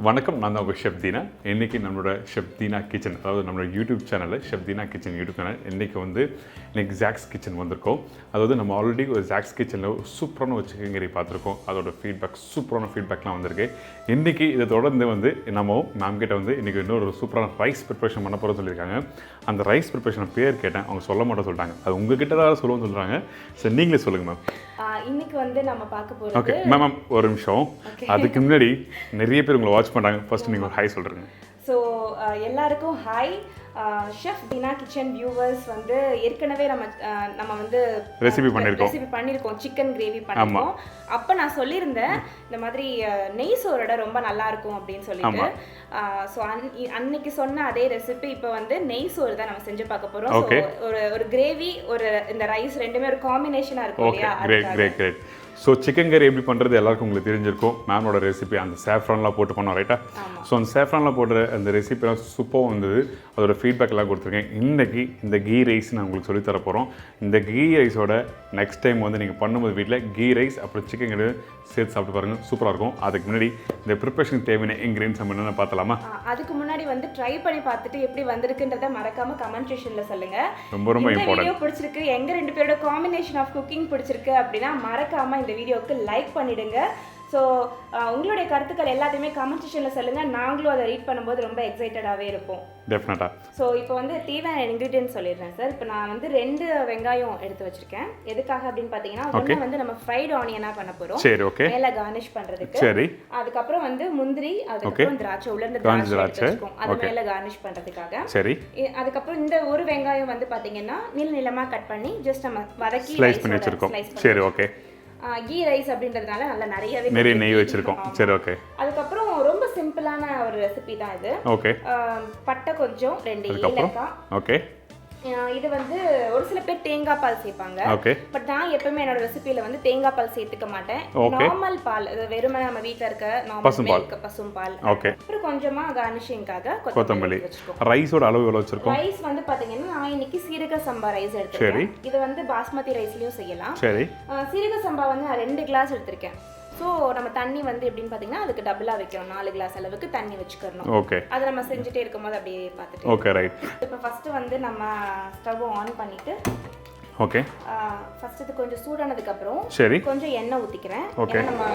வணக்கம், நான் தான் உங்கள் ஷெஃப் தீனா. இன்றைக்கி நம்மளோட ஷெஃப் தீனா கிச்சன், அதாவது நம்மளோட யூடியூப் சேனலில் chef Deena kitchen YouTube channel இன்றைக்கி ஜாக்ஸ் கிச்சன் வந்திருக்கோம். அதாவது நம்ம ஆல்ரெடி ஒரு ஜாக்ஸ் கிச்சனில் சூப்பரான ஒரு சிக்கன் கறி பார்த்துருக்கோம். அதோட சூப்பரான ஃபீட்பேக்லாம் வந்திருக்கு. இன்றைக்கி இதை தொடர்ந்து நம்ம மேம் கிட்ட இன்றைக்கி இன்னொரு சூப்பரான ரைஸ் ப்ரிப்பரேஷன் பண்ண போகிறோம் சொல்லியிருக்காங்க. அந்த ரைஸ் ப்ரிப்பரேஷன் பேர் கேட்டேன், அவங்க சொல்ல மாட்டோம் சொல்லிட்டாங்க. அது உங்ககிட்ட தான் சொல்லுவோம்னு சொல்கிறாங்க. சரி, நீங்களே சொல்லுங்கள் மேம். இன்னைக்கு நம்ம பார்க்க போகிறது. ஓகே மேம், ஒரு நிமிஷம். அதுக்கு முன்னாடி நிறைய பேர் உங்களை வாட்ச் பண்ணுறாங்க. ஃபர்ஸ்ட் நீங்கள் ஒரு ஹாய் சொல்கிறீங்க. ஸோ எல்லாருக்கும் ஹாய். ஷெஃப் டீனா கிச்சன் வியூவர்ஸ் ஏற்கனவே நம்ம ரெசிபி பண்ணியிருக்கோம், சிக்கன் கிரேவி பண்ணியிருக்கோம். அப்போ நான் சொல்லியிருந்தேன் இந்த மாதிரி நெய் சோரோட ரொம்ப நல்லா இருக்கும் அப்படின்னு சொல்லிட்டு. ஸோ அன்னைக்கு சொன்ன அதே ரெசிபி இப்போ நெய் சோறு தான் நம்ம செஞ்சு பார்க்க போகிறோம். ஒரு கிரேவி, ஒரு இந்த ரைஸ் ரெண்டுமே ஒரு காம்பினேஷனாக இருக்கும் இல்லையா? ஸோ சிக்கன் கறி எப்படி பண்ணுறது எல்லாருக்கும் உங்களுக்கு தெரிஞ்சிருக்கும். மேமோட ரெசிபி அந்த சேஃப்ரான்லாம் போட்டு பண்ணோம், ரைட்டா? ஸோ அந்த சேஃப்ரான்லாம் போடுற அந்த ரெசிபிலாம் சூப்பராக வந்தது. அதோட ஃபீட்பேக் எல்லாம் கொடுத்துருக்கேன். இன்றைக்கி இந்த கீ ரைஸ் நான் உங்களுக்கு சொல்லித்தர போகிறோம். இந்த கீ ரைஸோட நெக்ஸ்ட் டைம் நீங்கள் பண்ணும்போது வீட்டில் கீ ரைஸ் அப்புறம் சிக்கன் கறி சேர்த்து சாப்பிட்டு பாருங்கள், சூப்பராக இருக்கும். அதுக்கு முன்னாடி இந்த ப்ரிப்பரேஷனுக்கு தேவையான இன்க்ரீடியன்ஸ் நம்ம என்னென்ன பார்த்தலாமா? அதுக்கு முன்னாடி ட்ரை பண்ணி பார்த்துட்டு எப்படி வந்திருக்குன்றதை மறக்காம கமெண்ட் செக்ஷனில் சொல்லுங்கள். ரொம்ப இம்பார்ட்டன்ட். பிடிச்சிருக்கு, எங்கள் ரெண்டு பேரோட காம்பினேஷன் ஆஃப் குக்கிங் பிடிச்சிருக்கு அப்படின்னா மறக்காம இந்த வீடியோவுக்கு லைக் பண்ணிடுங்க. ஸோ உங்களுடைய கருத்துக்கள் எல்லாத்தையுமே கமெண்ட் செக்ஷனில் சொல்லுங்கள். நாங்களும் அதை ரீட் பண்ணும்போது ரொம்ப எக்ஸைட்டடாகவே இருப்போம். டெஃபினட்டாக. ஸோ இப்போ தேவையான இன்க்ரீடியன்ட் சொல்லிடுறேன் சார். இப்போ நான் 2 வெங்காயம் எடுத்து வச்சுருக்கேன். எதுக்காக அப்படின்னு பார்த்தீங்கன்னா, ஒன்று நம்ம ஃப்ரைட் ஆனியனாக பண்ண போகிறோம். சரி, ஓகே. மேலே கார்னிஷ் பண்ணுறதுக்கு. சரி. அதுக்கப்புறம் முந்திரி, அதுக்கப்புறம் திராட்சை, உலர்ந்த திராட்சை இருக்கும், அது மேலே கார்னிஷ் பண்ணுறதுக்காக. சரி. அதுக்கப்புறம் இந்த ஒரு வெங்காயம் பார்த்தீங்கன்னா நீளமாக கட் பண்ணி ஜஸ்ட் நம்ம வதக்கி ஸ்லைஸ் பண்ணி வச்சுருக்கோம். சரி, ஓகே. கீ ரைஸ் அப்படின்றதுனால நிறைய நெய் வச்சிருக்கோம். சரி, ஓகே. அதுக்கப்புறம் ரொம்ப சிம்பிளான ஒரு ரெசிபி தான் இது. ஓகே. பட்டை கொஞ்சம், 2 ஏலக்காய். ஓகே. இது ஒரு சில பேர் தேங்காய் பால் சேர்ப்பாங்க. பட் நான் எப்பவுமே என்னோட ரெசிபியில தேங்காய் பால் சேர்த்துக்க மாட்டேன். நார்மல் பால், வெறுமனே நம்ம வீட்ல இருக்க நார்மல் பசும் பால். அப்புறம் கொஞ்சமா கார்னிஷிங்காக கொத்தமல்லி. ரைஸோட அளவு எவ்வளவு வச்சிருக்கோம்? ரைஸ் பாத்தீங்கன்னா நான் இன்னைக்கு சீரக சம்பா ரைஸ் எடுத்துருக்கேன். இது பாஸ்மதி ரைஸ்லயும் செய்யலாம். சரி. சீரக சம்பா நான் 2 கிளாஸ் எடுத்திருக்கேன். ஸோ நம்ம தண்ணி எப்படின்னு பார்த்தீங்கன்னா அதுக்கு டபுளாக வைக்கணும். 4 கிளாஸ் அளவுக்கு தண்ணி வச்சுக்கணும். ஓகே. அதை நம்ம செஞ்சுட்டே இருக்கும்போது அப்படியே பார்த்துட்டு. Okay, right. இப்போ ஃபஸ்ட்டு நம்ம ஸ்டவ் ஆன் பண்ணிட்டு. ஓகே. ஃபர்ஸ்ட் இது கொஞ்சம் சூடானதுக்கு அப்புறம் சரி கொஞ்சம் எண்ணெய் ஊத்திக்கிறேன். ஏன்னா நம்ம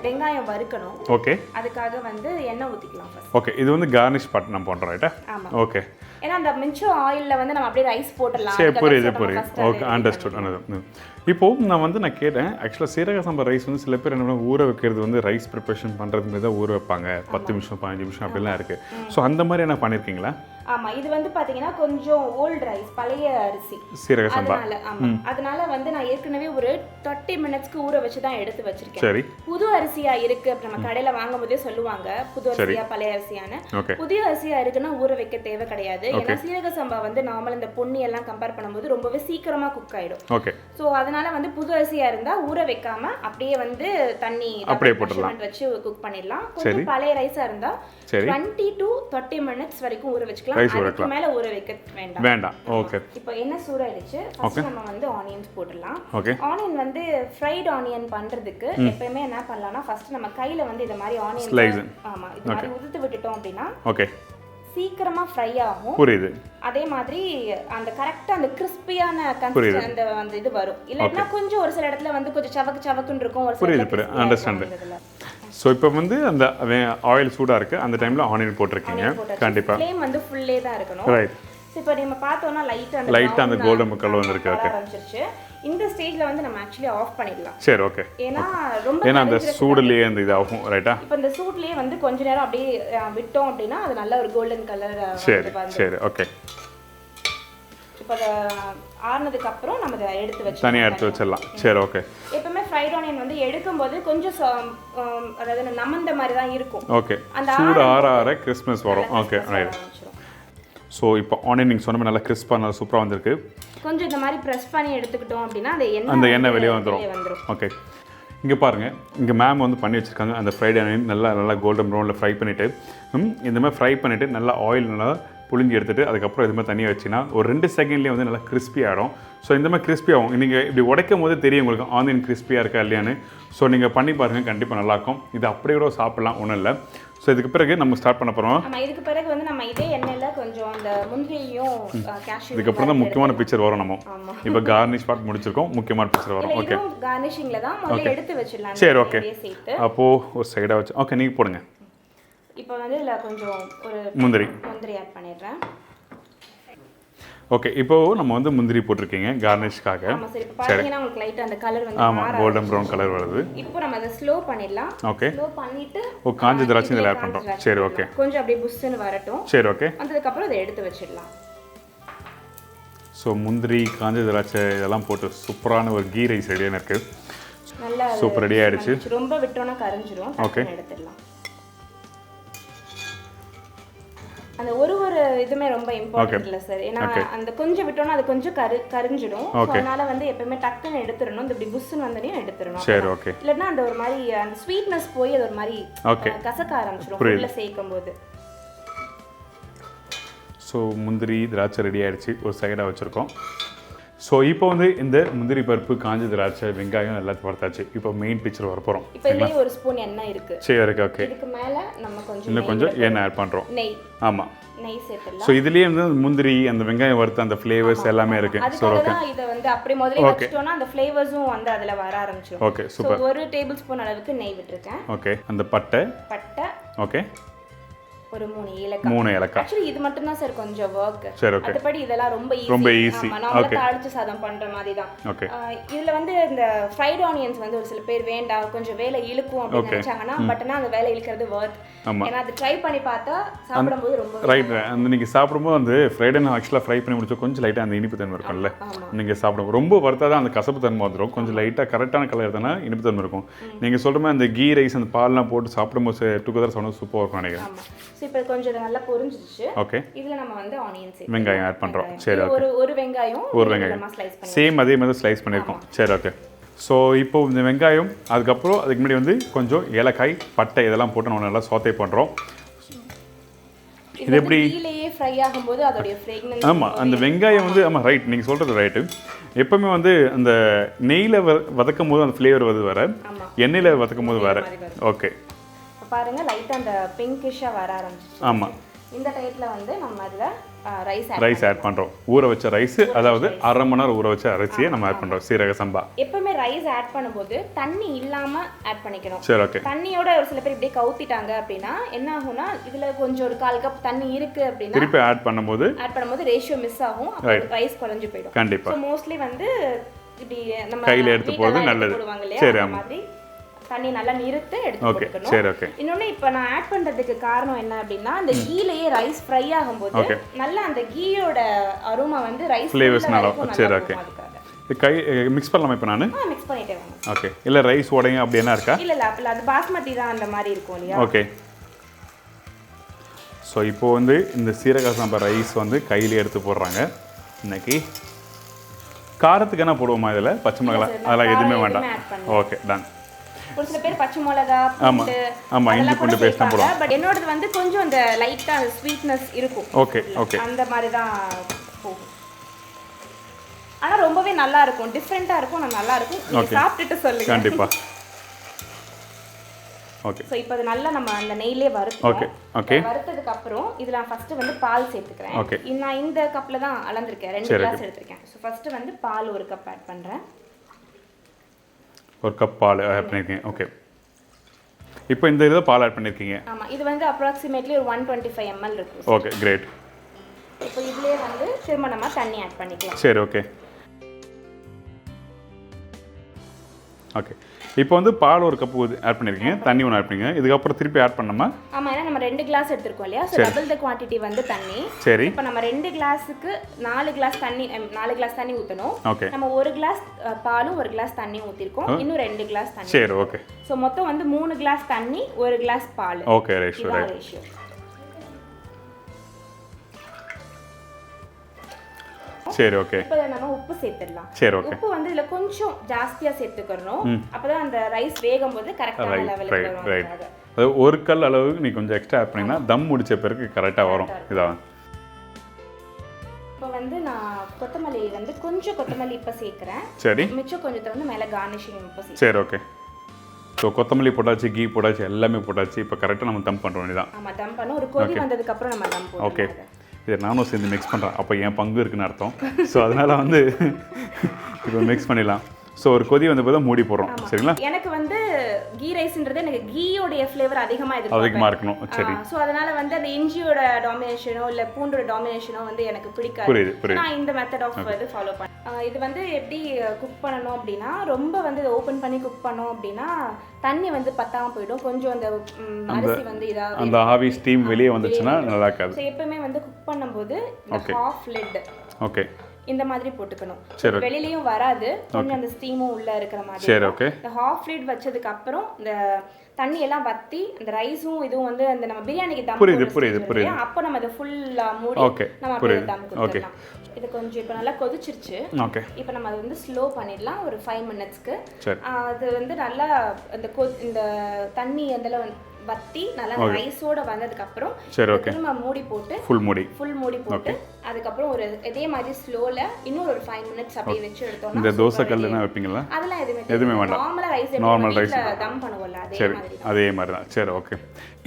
வெங்காயம் வறுக்கணும். ஓகே. அதுக்காக எண்ணெய் ஊத்திக்கலாம் ஃபர்ஸ்ட். ஓகே. இது கார்னிஷ் பார்ட் நம்ம பண்றோம், ரைட்டா? ஆமா. ஓகே. ஏன்னா அந்த மிச்சம் ஆயில்ல நம்ம அப்படியே ரைஸ் போடலாம். சரி, புரியுது. Okay, understood. இப்போ நான் கேட்டேன், ஆக்சுவலாக சீரக சம்பா ரைஸ் சில பேர் என்ன ஊற வைக்கிறது ரைஸ் ப்ரிப்பரேஷன் பண்ணுறது மாதிரி தான் ஊற வைப்பாங்க. 10 நிமிஷம் 15 நிமிஷம் அப்படிலாம் இருக்குது. ஸோ அந்த மாதிரி என்ன பண்ணியிருக்கீங்களா? ஆமாம், இது பார்த்தீங்கன்னா கொஞ்சம் ஓல்டு ரைஸ், பழைய அரிசி, சீரக சம்பா. அதனால நான் ஏற்கனவே ஒரு 30 மினிட்ஸ்க்கு ஊற வச்சு தான் எடுத்து வச்சிருக்கேன். சரி. புது அரிசியா இருக்கு, நம்ம கடையில் வாங்கும் போதே சொல்லுவாங்க புது அரிசியா பழைய அரிசியான்னு. புதிய அரிசியா இருக்குன்னா ஊற வைக்க தேவை கிடையாது. ஏன்னா சீரக சம்பா நார்மல் இந்த பொன்னி எல்லாம் கம்பேர் பண்ணும்போது ரொம்பவே சீக்கிரமா குக் ஆயிடும். ஓகே. ஸோ அதனால புது அரிசியா இருந்தா ஊற வைக்காம அப்படியே தண்ணி அப்படியே போட்டுடலாம், வச்சு குக் பண்ணிடலாம். கொஞ்சம் பழைய ரைஸா இருந்தா 20 to 30 மினிட்ஸ் வரைக்கும் ஊற வச்சுக்கலாம். அதுக்கு மேல ஊற வைக்க வேண்டாம். ஓகே. இப்போ என்ன சூடாயிடுச்சு, ஃபர்ஸ்ட் நம்ம ஆனியன்ஸ் போடலாம். ஓகே. ஆனியன் ஃப்ரைட் ஆனியன் பண்றதுக்கு எப்பவுமே என்ன பண்ணலாம்னா, ஃபர்ஸ்ட் நம்ம கையில இந்த மாதிரி ஆனியன் ஸ்லைஸ், ஆமா, இது மாதிரி உதுத்து விட்டுட்டோம் அப்படின்னா ஓகே, சீக்கிரமா ஃப்ரை ஆகும். புரியுது. அதே மாதிரி அந்த கரெக்ட்டா அந்த கிறிஸ்பியான கன்சிஸ்டன்சி அந்த இது வரும். இல்லன்னா கொஞ்சம் ஒரு சில இடத்துல கொஞ்சம் சவக்குன்னு இருக்கும். ஒரு சில புரியுது. அண்டர்ஸ்டாண்ட். ஸோ இப்போ அந்த ஆயில் சூடாக இருக்குது, அந்த டைமில் ஆனியன் போட்டிருக்கீங்க. கண்டிப்பாக ஃப்ளேம் ஃபுல்லே தான் இருக்கணும். ரைட். இப்போ நம்ம பார்த்தோம்னா லைட்டாக அந்த கோல்டன் கலர் வந்திருக்கு. ஓகே. இந்த ஸ்டேஜ்ல நம்ம ஆக்சுவலி ஆஃப் பண்ணிடலாம். சரி, ஓகே. ஏன்னா அந்த சூடுலயே அந்த இது ஆகும், ரைட்டா? இப்போ இந்த சூட்லயே கொஞ்ச நேரம் அப்படியே விட்டோம் அப்படின்னா அது நல்ல ஒரு கோல்டன் கலர். சரி, ஓகே. இப்போ ஆறுனதுக்கு அப்புறம் நம்ம அதை எடுத்து தனியாக எடுத்து வச்சிடலாம். சரி, ஓகே. எப்பவுமே ஃப்ரைட் ஆனியன் எடுக்கும்போது கொஞ்சம் அதாவது நமந்த மாதிரி தான் இருக்கும். ஓகே. சூடு ஆற கிறிஸ்மஸ் வரும். Okay, right. ஸோ இப்போ ஆனியன் நீங்கள் சொன்ன நல்லா கிறிஸ்பாக நல்லா சூப்பராக வந்திருக்கு. கொஞ்சம் இந்த மாதிரி ப்ரெஸ் பண்ணி எடுத்துக்கிட்டோம் அப்படின்னா அந்த எண்ணெய் வெளியே வந்துடும். ஓகே. இங்கே பாருங்கள், இங்கே மேம் பண்ணி வச்சுருக்காங்க. அந்த ஃப்ரைட் ஆனியன் நல்லா கோல்டன் ப்ரௌனில் ஃப்ரை பண்ணிவிட்டு இந்த மாதிரி ஃப்ரை பண்ணிவிட்டு நல்லா ஆயில் நல்லா புளிஞ்சி எடுத்துகிட்டு அதுக்கப்புறம் இது மாதிரி தனியாக வச்சிங்கன்னா ஒரு 2 செகண்ட்லேயே நல்லா கிறிஸ்பி ஆகிடும். ஸோ இந்த மாதிரி கிறிஸ்பி ஆகும். நீங்கள் இப்படி உடைக்கும் போது தெரியும் உங்களுக்கு ஆனியன் கிறிஸ்பியாக இருக்கா இல்லையான்னு. ஸோ நீங்கள் பண்ணி பாருங்கள், கண்டிப்பாக நல்லாயிருக்கும். இது அப்படியே கூட சாப்பிட்லாம், ஒன்றும் இல்லை. ஸோ இதுக்கு பிறகு நம்ம ஸ்டார்ட் பண்ண போகிறோம். ஆமாம், இதுக்கு பிறகு வந்து நம்ம இதே எண்ணெயில் கொஞ்சம் அந்த முந்திரியும் கேஷ்யூ. இதுக்கப்புறம் தான் முக்கியமான பிக்சர் வரும். நம்ம இப்போ கார்னிஷ் பார்ட் முடிச்சிருக்கோம், முக்கியமான பிக்சர் வரும். ஓகே, கார்னிஷிங்கில் தான் முதல்ல எடுத்து வச்சிடலாம். சரி, ஓகே. அப்போது ஒரு சைடாக வச்சு ஓகே நீங்கள் போடுங்க. இப்போ வந்து இதில் கொஞ்சம் ஒரு முந்திரி ஆட் பண்ணிடுறேன். ஓகே, இப்போ நம்ம வந்து முந்திரி போட்டிருக்கீங்க கார்னிஷ்காக. சரி, உங்களுக்கு லைட்டா அந்த கலர் வந்து ஆமாம், கோல்டன் ப்ரௌன் கலர் வருது. இப்போ நம்ம அதை ஸ்லோ பண்ணிடலாம். ஓகே, ஸ்லோ பண்ணிட்டு காஞ்ச திராட்சை இதில் ஆட் பண்ணுறோம். சரி, ஓகே. கொஞ்சம் அப்படியே புஷ்ஷுன்னு வரட்டும். சரி, ஓகே. அதுக்கப்புறம் அதை எடுத்து வச்சிடலாம். ஸோ முந்திரி, காஞ்ச திராட்சை இதெல்லாம் போட்டு சூப்பரான ஒரு கீ ரைஸ் ரெடியாக இருக்குது. நல்லா சூப்பர் ரெடி ஆகிடுச்சு. ரொம்ப விட்டோன்னா கரைஞ்சிரும். ஓகே, எடுத்துடலாம். அந்த ஒரு இதுமே ரொம்ப இம்பார்ட்டன்ட் இல்ல சார். ஏன்னா அந்த கொஞ்சம் விட்டோம்னா அது கொஞ்சம் கரிஞ்சிடும். அதனால வந்து எப்பவுமே டக்குன்னு எடுத்துடணும். இந்த இப்படி புஷ்ஷுன்னு வந்தனையும் எடுத்துடணும். சரி, ஓகே. இல்லைன்னா அந்த ஒரு மாதிரி அந்த ஸ்வீட்னஸ் போய் அது ஒரு மாதிரி கசக்க ஆரம்பிச்சிடும் உள்ள சேர்க்கும் போது. ஸோ முந்திரி திராட்சை ரெடி ஆகிடுச்சு, ஒரு சைடாக வச்சுருக்கோம். ஸோ இப்போ வந்து இந்த முந்திரி பருப்பு, காஞ்ச திராட்சை, வெங்காயம் எல்லாத்தையும் வறுத்தாச்சு. இப்போ மெயின் பிக்சர் வர போகிறோம். இப்போ இதுலேயே ஒரு ஸ்பூன் எண்ணெய் இருக்குது. சரி, இருக்கு. ஓகே, இதுக்கு மேலே நம்ம கொஞ்சம் இன்னும் கொஞ்சம் எண்ணெய் ஆட் பண்ணுறோம். நெய். ஆமாம், நெய் சேர்த்துடலாம். ஸோ இதுலேயே வந்து முந்திரி, அந்த வெங்காயம் வறுத்த அந்த ஃப்ளேவர்ஸ் எல்லாமே இருக்குது. ஸோ ஓகே, இதை வந்து அப்படியே முதல்ல வச்சுட்டோம்னா அந்த ஃப்ளேவர்ஸும் வந்து அதில் வர ஆரம்பிச்சிடும். Okay, super. ஒரு டேபிள் ஸ்பூன் அளவுக்கு நெய் விட்டுருக்கேன். ஓகே, அந்த பட்டை. ஓகே, ஒரு 3 ஏலக்காய். ஆக்சுவலி இது மட்டும் தான் சார் கொஞ்சம் வர்க். சரி, ஓகே. மத்தபடி இதெல்லாம் ரொம்ப ஈஸி. நாம தாளிச்சு சாதம் பண்ற மாதிரி தான். ஓகே. இதுல வந்து இந்த ஃப்ரைட் ஆனியன்ஸ் வந்து ஒரு சில பேர் வேண்டாம், கொஞ்சம் வேலை இழுக்கும் அப்படின்னு நினைச்சாங்கன்னா, பட்னா அந்த வேலை இழுக்கிறது வர்த். ஏன்னா அது ட்ரை பண்ணி பார்த்தா சாப்பிடும்போது ரொம்ப ரைட். அந்த நீங்க சாப்பிடும்போது அந்த ஃப்ரைட் ஆனியன் ஆக்சுவலாக ஃப்ரை பண்ணி முடிச்சா கொஞ்சம் லைட்டாக அந்த இனிப்பு தன்மை இருக்கும்ல. நீங்க சாப்பிடும் ரொம்ப வறுத்தா தான் அந்த கசப்பு தன்மை வந்துடும். கொஞ்சம் லைட்டாக கரெக்டான கலர் எடுத்தனா இனிப்பு தன்மை இருக்கும். நீங்க சொல்ற மாதிரி அந்த கீ ரைஸ், அந்த பால்லாம் போட்டு சாப்பிடும்போது டுகெதர் சாப்பிடும் சூப்பராக இருக்கும் நினைக்கிறேன். இப்போ கொஞ்சம் நல்லா பொரிஞ்சிடுச்சு. ஓகே, இதுல நம்ம வந்து ஆனியன்ஸ் வெங்காயம் ஆட் பண்றோம். சரி, ஓகே. ஒரு வெங்காயம் ஸ்லைஸ் பண்ணி சேம் அதே மாதிரி ஸ்லைஸ் பண்ணிருக்கோம். சரி, ஓகே. ஸோ இப்போ இந்த வெங்காயம், அதுக்கப்புறம் அதுக்கு முன்னாடி வந்து கொஞ்சம் ஏலக்காய், பட்டை இதெல்லாம் போட்டு நம்ம நல்லா சோத்தை பண்ணுறோம். இது எப்படி ஃப்ரை ஆகும்போது அதோட ஃப்ரேக்ரன்ஸ். ஆமாம், அந்த வெங்காயம் வந்து ஆமாம் ரைட், நீங்கள் சொல்கிறது ரைட்டு. எப்பவுமே வந்து அந்த நெய்யில் வதக்கும் போது அந்த ஃப்ளேவர் வருது வேறு, எண்ணெயில் வதக்கும் போது வேறு. ஓகே, பாருங்க லைட்டா அந்த பிங்கிஷா வர ஆரம்பிச்சிச்சு. ஆமாம், இந்த டைப்ல வந்து நம்ம அதுல ரைஸ் ஆட் பண்றோம். ஊற வச்ச ரைஸ், அதாவது 1/2 மணி நேரம் ஊற வச்ச அரிசியை நம்ம ஆட் பண்றோம். சீரக சம்பா. எப்பவுமே ரைஸ் ஆட் பண்ணும்போது தண்ணி இல்லாம ஆட் பண்ணிக்கணும். சரி, ஓகே. தண்ணியோட ஒரு சில பேர் இப்படியே கவுத்திட்டாங்க அப்படின்னா என்ன ஆகும்னா, இதுல கொஞ்சம் ஒரு 1/4 கப் தண்ணி இருக்கு அப்படின்னா திருப்பி ஆட் பண்ணும்போது ரேஷியோ மிஸ் ஆகும், ரைஸ் குறைஞ்சு போயிடும். கண்டிப்பா. சோ மோஸ்ட்லி வந்து இப்படி நம்ம கையில எடுத்து போறது நல்லது. சரி, ஆமா. தண்ணி நல்லா நிறுத்து எடுத்து போட்டுக்கணும். சரி, ஓகே. இன்னொன்னு இப்போ நான் ஆட் பண்றதுக்கு காரணம் என்ன அப்படின்னா, அந்த கீலயே ரைஸ் ஃப்ரை ஆகும்போது நல்லா அந்த கீயோட அரோமா வந்து ரைஸ் ஃப்ளேவர்ஸ் நல்லா. சரி, ஓகே. கை மிக்ஸ் பண்ணலாமா இப்போ நான்? மிக்ஸ் பண்ணிட்டே வாங்க. ஓகே. இல்ல ரைஸ் உடையும் அப்படி என்ன இருக்கா? இல்ல அப்பல அது பாஸ்மதி தான் அந்த மாதிரி இருக்கும் இல்லையா? ஓகே. ஸோ இப்போ வந்து இந்த சீரக சாம்பார் ரைஸ் வந்து கையில எடுத்து போடுறாங்க. இன்னைக்கு காரத்துக்கு என்ன போடுவோமா இதில்? பச்சை மிளகாய் அதெல்லாம் எதுவுமே வேண்டாம். Okay, done. ஒரு சில பேர் பச்சை மிளகாய், பூண்டு, ஆமா இஞ்சி பூண்டு பேஸ்ட் தான் போடுவாங்க. பட் என்னோடது வந்து கொஞ்சம் அந்த லைட்டா அந்த ஸ்வீட்னஸ் இருக்கும். Okay, okay. அந்த மாதிரி தான் போகும். ஆனா ரொம்பவே நல்லா இருக்கும், டிஃபரெண்டா இருக்கும், நல்லா இருக்கும். நீங்க சாப்பிட்டுட்டு சொல்லுங்க. கண்டிப்பா. ஓகே. சோ இப்போ அது நல்லா நம்ம அந்த நெய்யிலே வறுத்தோம். Okay, okay. வறுத்ததுக்கு அப்புறம் இதுல ஃபர்ஸ்ட் வந்து பால் சேர்த்துக்கிறேன். ஓகே. நான் இந்த கப்ல தான் அளந்திருக்கேன், 2 கிளாஸ் எடுத்துர்க்கேன். சோ ஃபர்ஸ்ட் வந்து பால் 1 கப் ஆட் பண்றேன். 1 கப் பால் ஆட் பண்ணிருக்கீங்க. ஓகே. இப்போ இந்த இத பால் ஆட் பண்ணிருக்கீங்க. ஆமா, இது வந்து approximately ஒரு 125 ml இருக்கும். Okay, great. இப்போ இதுலயே வந்து திரும்ப நம்ம தண்ணி ஆட் பண்ணிக்கலாம். சரி, ஓகே. ஓகே. இப்போ வந்து பால் 1 கப் ஆட் பண்ணிருக்கீங்க, தண்ணி 1 ஆட் பண்ணீங்க. இதுக்கு அப்புறம் திருப்பி ஆட் பண்ணணுமா? ஆமா, ஏன்னா நம்ம 2 கிளாஸ் எடுத்துர்க்கோம் இல்லையா? சோ டபுள் தி குவாண்டிட்டி வந்து தண்ணி. சரி. இப்போ நம்ம 2 கிளாஸ்க்கு 4 கிளாஸ் தண்ணி, 4 கிளாஸ் தண்ணி ஊத்தணும். ஓகே. நம்ம 1 கிளாஸ் பாலும் 1 கிளாஸ் தண்ணி ஊத்திருக்கோம். இன்னும் 2 கிளாஸ் தண்ணி. சரி, ஓகே. சோ மொத்தம் வந்து 3 கிளாஸ் தண்ணி, 1 கிளாஸ் பால். Okay, ratio. சரி, ஓகே. இப்போ நம்ம உப்பு சேர்த்துடலாம். சரி, ஓகே. உப்பு வந்து இதுல கொஞ்சம் ஜாஸ்தியா சேர்த்துக்கறணும். அப்பதான் அந்த ரைஸ் வேகும்போது கரெக்ட்டான லெவலுக்கு வரும். ரைட். அது 1 கல் அளவுக்கு நீ கொஞ்சம் எக்ஸ்ட்ரா ஆட் பண்ணீங்கன்னா தம் முடிச்ச பிறகு கரெக்ட்டா வரும். இதான். இப்போ வந்து நான் கொத்தமல்லி வந்து கொஞ்சம் கொத்தமல்லி இப்ப சேர்க்கறேன். சரி. மிச்சம் கொஞ்சத்தை வந்து மேல கார்னிஷிங் இப்ப சேர்க்கறேன். சரி, ஓகே. ஸோ கொத்தமல்லி போட்டாச்சு, கீ போட்டாச்சு, எல்லாமே போட்டாச்சு. இப்போ கரெக்டாக நம்ம தம் பண்ணுற வேண்டியதான். ஆமாம், தம் பண்ண ஒரு கொதி வந்ததுக்கப்புறம் நம்ம தம் போடுவோம். ஓகே, இதை நானும் சேர்ந்து மிக்ஸ் பண்ணுறேன். அப்போ என் பங்கு இருக்குன்னு அர்த்தம். ஸோ அதனால் வந்து இப்போ மிக்ஸ் பண்ணிடலாம். ஸோ ஒரு கொதி வந்த போது மூடி போடுறோம். சரிங்களா? எனக்கு வந்து கீ ரைஸ்ன்றது எனக்கு கீயோடைய ஃப்ளேவர் அதிகமாக இருக்கணும். சரி. ஸோ அதனால வந்து அந்த இஞ்சியோட டாமினேஷனோ இல்லை பூண்டோட டாமினேஷனோ வந்து எனக்கு பிடிக்காது. புரியுது. நான் இந்த மெத்தட் ஆஃப் இது ஃபாலோ பண்ணேன். இது வந்து எப்படி குக் பண்ணணும் அப்படின்னா, ரொம்ப வந்து இதை ஓப்பன் பண்ணி குக் பண்ணோம் அப்படின்னா தண்ணி வந்து பத்தாமல் போயிடும். கொஞ்சம் அந்த அரிசி வந்து இதாக அந்த ஆவி ஸ்டீம் வெளியே வந்துச்சுன்னா நல்லா இருக்காது. ஸோ எப்பவுமே வந்து குக் பண்ணும்போது ஹாஃப் லிட் ஓகே இந்த மாதிரி போட்டுக்கணும். வெளியிலயும் வராது, கொஞ்சம் அந்த ஸ்டீமும் உள்ள இருக்கிற மாதிரி. சரி, ஓகே. இந்த ஹாஃப் லிட் வச்சதுக்கு அப்புறம் இந்த தண்ணி எல்லாம் வத்தி அந்த ரைஸும் இதுவும் வந்து அந்த நம்ம பிரியாணிக்கு தம் புரியுது. அப்போ நம்ம அதை ஃபுல்லா மூடி நம்ம அப்படியே தம் கொடுத்துடலாம். இது கொஞ்சம் இப்போ நல்லா கொதிச்சிருச்சு. ஓகே, இப்போ நம்ம அதை வந்து ஸ்லோ பண்ணிடலாம் ஒரு 5 மினிட்ஸ்க்கு. அது வந்து நல்லா இந்த தண்ணி அதில் வத்தி நல்லா ரைஸோட வந்ததுக்கு அப்புறம் திரும்ப மூடி போட்டு ஃபுல் மூடி போட்டு அதுக்கப்புறம் ஒரு இதே மாதிரி ஸ்லோல இன்னும் ஒரு 5 மினிட்ஸ் அப்படியே வச்சு எடுத்தோம்னா இந்த தோசை கல்லுனா வைப்பீங்களா? அதெல்லாம் எதுவுமே வேண்டாம். நார்மல் ரைஸ் தம் பண்ணுவோம்ல அதே மாதிரி தான். சரி, ஓகே.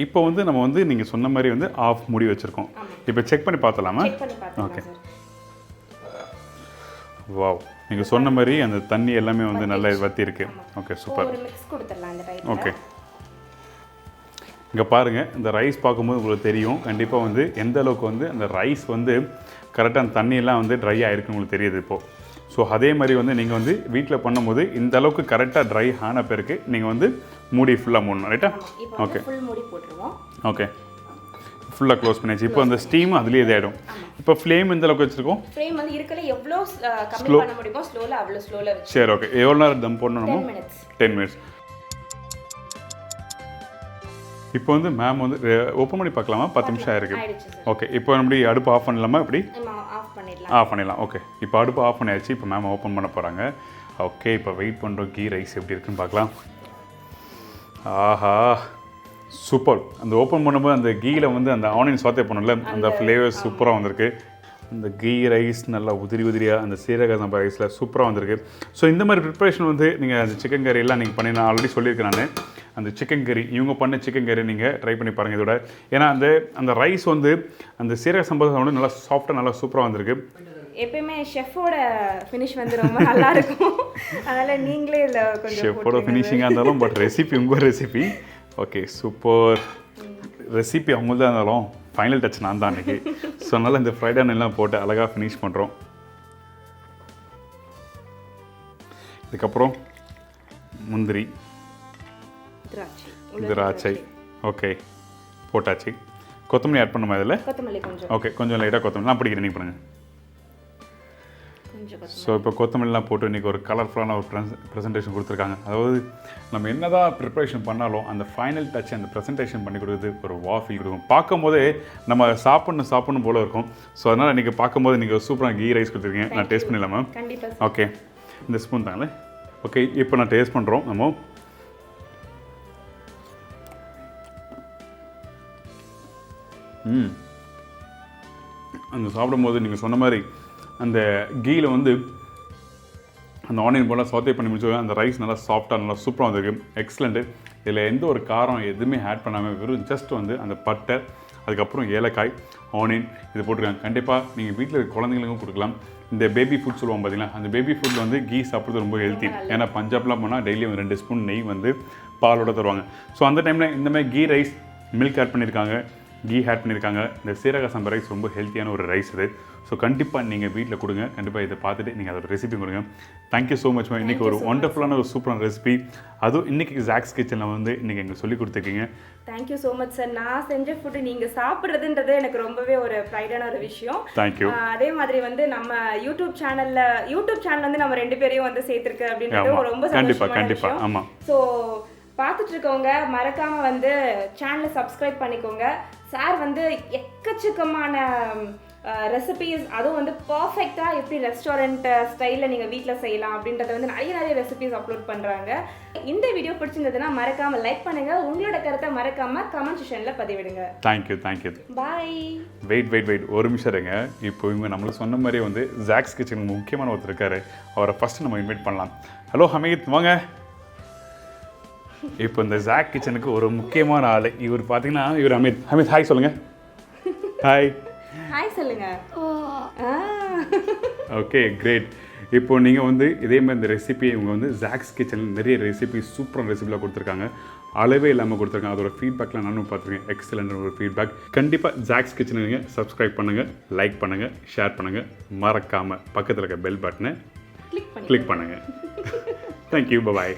இப்போ வந்து நம்ம வந்து நீங்க சொன்ன மாதிரி வந்து ஆஃப் மூடி வச்சிருக்கோம். இப்போ செக் பண்ணி பார்த்தலாமா? ஓகே. வாவ், நீங்க சொன்ன மாதிரி அந்த தண்ணி எல்லாமே வந்து நல்லா வத்தி இருக்கு. Okay, super. ஒரு மிக்ஸ் கொடுத்துடலாம் இந்த ரைஸ்ல. ஓகே, இங்கே பாருங்கள், இந்த ரைஸ் பார்க்கும்போது உங்களுக்கு தெரியும் கண்டிப்பாக வந்து எந்த அளவுக்கு வந்து அந்த ரைஸ் வந்து கரெக்டாக அந்த தண்ணியெல்லாம் வந்து ட்ரை ஆகிருக்குன்னு உங்களுக்கு தெரியுது இப்போது. ஸோ அதே மாதிரி வந்து நீங்கள் வந்து வீட்டில் பண்ணும்போது இந்த அளவுக்கு கரெக்டாக ட்ரை ஆன பிறகு நீங்கள் வந்து மூடி ஃபுல்லாக மூடணும். ரைட்டா? Okay, okay. ஃபுல்லாக க்ளோஸ் பண்ணியாச்சு. இப்போ அந்த ஸ்டீம் அதுலேயே இதாகிடும். இப்போ ஃப்ளேம் எந்த அளவுக்கு வச்சுருக்கோம்? ஃப்ளேம் வந்து இருக்கல எவ்வளோ கம்மி பண்ண முடியுமோ ஸ்லோவில் அவ்வளோ ஸ்லோவில் வச்சு. சரி, ஓகே. எவ்வளோ நேரம் தம் போடணும்? 10 மினிட்ஸ். இப்போ வந்து மேம் வந்து ஓப்பன் பண்ணி பார்க்கலாமா? 10 நிமிஷம் ஆயிருக்கு. ஓகே, இப்போ நம்ம அடுப்பு ஆஃப் பண்ணலாமா? எப்படி ஆஃப் பண்ணிடலாம். ஓகே, இப்போ அடுப்பு ஆஃப் பண்ணியாச்சு. இப்போ மேம் ஓப்பன் பண்ண போகிறாங்க. ஓகே, இப்போ வெயிட் பண்ணுறோம். கீ ரைஸ் எப்படி இருக்குன்னு பார்க்கலாம். ஆஹா, சூப்பர். அந்த ஓப்பன் பண்ணும்போது அந்த கீயில் வந்து அந்த ஆனியன் சாத்தே பண்ணல, அந்த ஃப்ளேவர் சூப்பராக வந்திருக்கு. இந்த கீ ரைஸ் நல்லா உதிரியாக அந்த சீரக சம்பா ரைஸில் சூப்பராக வந்திருக்கு. ஸோ இந்த மாதிரி ப்ரிப்ரேஷன் வந்து நீங்கள் அந்த சிக்கன் கறி எல்லாம் நீங்கள் பண்ணி நான் ஆல்ரெடி சொல்லியிருக்கேன். நான் அந்த சிக்கன் கறி இவங்க பண்ண சிக்கன் கறி நீங்கள் ட்ரை பண்ணி பாருங்கள் இதோட. ஏன்னா அந்த ரைஸ் வந்து அந்த சீரக சம்பா வந்து நல்லா சாஃப்டாக நல்லா சூப்பராக வந்திருக்கு. எப்பயுமே ஷெஃபோட ஃபினிஷ் வந்து ரொம்ப நல்லா இருக்கும். அதனால் நீங்களே இல்லை கொஞ்சம் ஷெஃபோட ஃபினிஷிங்காக இருந்தாலும் பட் ரெசிபி உங்கள் ரெசிபி. Okay, super. ரெசிபி அவங்க தான் இருந்தாலும் ஃபைனல் டச் நான் தான் அன்றைக்கி. ஸோ அதனால் இந்த ஃப்ரைட் ஆனியன் எல்லாம் போட்டு அழகாக ஃபினிஷ் பண்ணுறோம். இதுக்கப்புறம் முந்திரி, திராட்சை. ஓகே, போட்டாச்சு. கொத்தமல்லி ஆட் பண்ணுமா இதில்? ஓகே, கொஞ்சம் லைட்டாக கொத்தமல்லி நான் பிடிக்கிறேன், நீங்கள் பண்ணுங்கள். ஸோ இப்போ கொத்தமல்லாம் போட்டு இன்றைக்கி ஒரு கலர்ஃபுல்லான ஒரு ப்ரெசன்டேஷன் கொடுத்துருக்காங்க. அதாவது நம்ம என்ன தான் ப்ரிப்ரேஷன் பண்ணாலும் அந்த ஃபைனல் டச் அந்த ப்ரெசன்டேஷன் பண்ணி கொடுக்குறது ஒரு ஃபீல் கொடுக்கும். பார்க்கும்போதே நம்ம சாப்பிடணும் போல இருக்கும். ஸோ அதனால் இன்றைக்கி பார்க்கும்போது நீங்கள் சூப்பராக கீ ரைஸ் கொடுத்துருக்கீங்க. நான் டேஸ்ட் பண்ணிடலாமா? ஓகே, இந்த ஸ்பூன் தாங்களே. ஓகே, இப்போ நான் டேஸ்ட் பண்ணுறோம். நம்ம அந்த சாப்பிடும்போது நீங்கள் சொன்ன மாதிரி அந்த கீயில் வந்து அந்த ஆனியன் போல சாத்தே பண்ணி முடிச்சு அந்த ரைஸ் நல்லா சாஃப்டாக நல்லா சூப்பராக வந்திருக்கு. எக்ஸலண்ட்டு. இதில் எந்த ஒரு காரம் எதுவுமே ஆட் பண்ணாமல் வெறும் ஜஸ்ட் வந்து அந்த பட்டை, அதுக்கப்புறம் ஏலக்காய், ஆனியன் இது போட்டிருக்காங்க. கண்டிப்பாக நீங்கள் வீட்டில் இருக்க குழந்தைங்களுக்கும் கொடுக்கலாம். இந்த பேபி ஃபுட் சொல்லுவாங்க பார்த்தீங்களா, அந்த பேபி ஃபுட்டில் வந்து கீ சாப்பிட்றது ரொம்ப ஹெல்த்தி. ஏன்னா பஞ்சாப்லாம் போனால் டெய்லி 2 ஸ்பூன் நெய் வந்து பாலோட தருவாங்க. ஸோ அந்த டைமில் இந்த மாதிரி கீ ரைஸ் மில்க் ஆட் பண்ணியிருக்காங்க, கீ ஆட் பண்ணியிருக்காங்க. இந்த சீரக சம்பா ரைஸ் ரொம்ப ஹெல்த்தியான ஒரு ரைஸ் இது. ஸோ கண்டிப்பாக நீங்கள் வீட்டில் கொடுங்க. கண்டிப்பாக இதை பார்த்துட்டு நீங்கள் அதோட ரெசிபி கொடுங்க. Thank you so much. இன்றைக்கி ஒரு ஒண்டர்ஃபுல்லான ஒரு சூப்பரான ரெசிபி, அதுவும் இன்றைக்கி ஜாக்ஸ் கிச்சனில் வந்து இன்றைக்கி எங்களுக்கு சொல்லி கொடுத்துருக்கீங்க. Thank you so much sir. நான் செஞ்ச ஃபுட்டு நீங்கள் சாப்பிட்றதுன்றது எனக்கு ரொம்பவே ஒரு ப்ரைடான ஒரு விஷயம். தேங்க்யூ. அதே மாதிரி வந்து நம்ம யூடியூப் சேனல் வந்து நம்ம 2 பேரையும் வந்து சேர்த்துருக்கு அப்படின்றது ரொம்ப கண்டிப்பாக விஷயம். ஆமாம். ஸோ பார்த்துட்டு இருக்கவங்க மறக்காமல் வந்து சேனலை சப்ஸ்கிரைப் பண்ணிக்கோங்க. சார் வந்து எக்கச்சக்கமான ரெசிபீஸ், அதுவும் வந்து பர்ஃபெக்டாக எப்படி ரெஸ்டாரண்ட் ஸ்டைலில் நீங்கள் வீட்டில் செய்யலாம் அப்படின்றத வந்து நிறைய ரெசிபீஸ் அப்லோட் பண்ணுறாங்க. இந்த வீடியோ பிடிச்சிருந்ததுன்னா மறக்காமல் லைக் பண்ணுங்கள். உங்களோட கருத்தை மறக்காமல் கமெண்ட் செக்ஷனில் பதிவிடுங்க. தேங்க்யூ. பாய். வெயிட் ஒரு நிமிஷம் இருங்க. இப்போ இவங்க நம்மளுக்கு சொன்ன மாதிரி வந்து ஜாக்ஸ் கிச்சன் முக்கியமான ஒருத்தர் இருக்காரு. அவரை ஃபஸ்ட்டு நம்ம இன்வைட் பண்ணலாம். ஹலோ ஹமீத், வாங்க. இப்போ இந்த ஜாக் கிச்சனுக்கு ஒரு முக்கியமான ஆள் இவர் பார்த்தீங்கன்னா இவர் அமித் ஹாய் சொல்லுங்கள். ஹாய் சொல்லுங்க. Okay great. இப்போ நீங்கள் வந்து இதே மாதிரி இந்த ரெசிபி இவங்க வந்து ஜாக்ஸ் கிச்சனில் நிறைய ரெசிபி சூப்பரான ரெசிபிலாம் கொடுத்துருக்காங்க, அளவே இல்லாமல் கொடுத்துருக்காங்க. அதோட ஃபீட்பேக்லாம் நானும் பார்த்துருக்கேன், எக்ஸலண்ட் ஒரு ஃபீட்பேக். கண்டிப்பாக ஜாக்ஸ் கிச்சனை நீங்கள் சப்ஸ்கிரைப் பண்ணுங்கள், லைக் பண்ணுங்கள், ஷேர் பண்ணுங்கள், மறக்காமல் பக்கத்தில் இருக்க பெல் பட்டனை கிளிக் பண்ணுங்கள். தேங்க்யூ, பாய்.